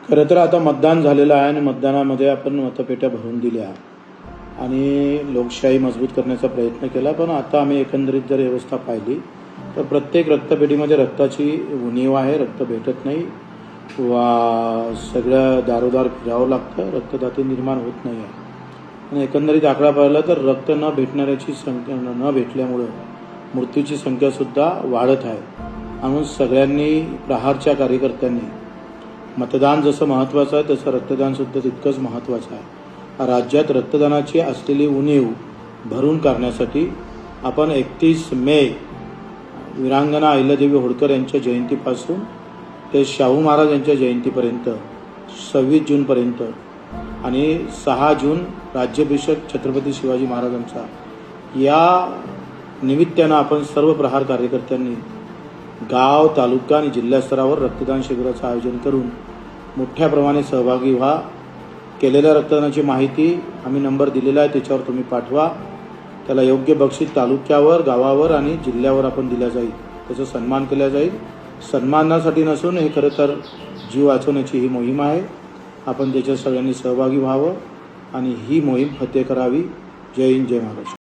खरं तर आता मतदान झालेलं आहे आणि मतदानामध्ये आपण मतपेट्या भरून दिल्या आणि लोकशाही मजबूत करण्याचा प्रयत्न केला. पण आता आम्ही एकंदरीत जर व्यवस्था पाहिली तर प्रत्येक रक्तपेढीमध्ये रक्ताची उणीव आहे. रक्त भेटत नाही वा सगळं दारोदार फिरावं लागतं, रक्तदाते निर्माण होत नाही आहे. आणि एकंदरीत आकडा पाहिला तर रक्त न भेटणाऱ्याची संख्या न भेटल्यामुळं मृत्यूची संख्यासुद्धा वाढत आहे. म्हणून सगळ्यांनी, प्रहारच्या कार्यकर्त्यांनी, मतदान जसं महत्त्वाचं आहे तसं रक्तदानसुद्धा तितकंच महत्त्वाचं आहे. राज्यात रक्तदानाची असलेली उणीव भरून काढण्यासाठी आपण 31 मे वीरांगना अहिल्यादेवी होळकर यांच्या जयंतीपासून ते शाहू महाराज यांच्या जयंतीपर्यंत 26 जूनपर्यंत आणि 6 जून राज्याभिषेक छत्रपती शिवाजी महाराजांचा, या निमित्तानं आपण सर्व प्रहार कार्यकर्त्यांनी गाव, तालुका आणि जिल्हा स्तरावर रक्तदान शिबिराचं आयोजन करून मोठ्या प्रमाणे सहभागी व्हा. केलेल्या रक्तदानाची माहिती आम्ही नंबर दिलेला आहे, त्याच्यावर तुम्ही पाठवा. त्याला योग्य बक्षीस तालुक्यावर, गावावर आणि जिल्ह्यावर आपण दिला जाईल, त्याचा सन्मान केला जाईल. सन्मानासाठी नसून हे खरं तर जीव वाचवण्याची ही मोहीम आहे. आपण त्याच्यात सगळ्यांनी सहभागी व्हावं आणि ही मोहीम फतेह करावी. जय हिंद, जय महाराष्ट्र.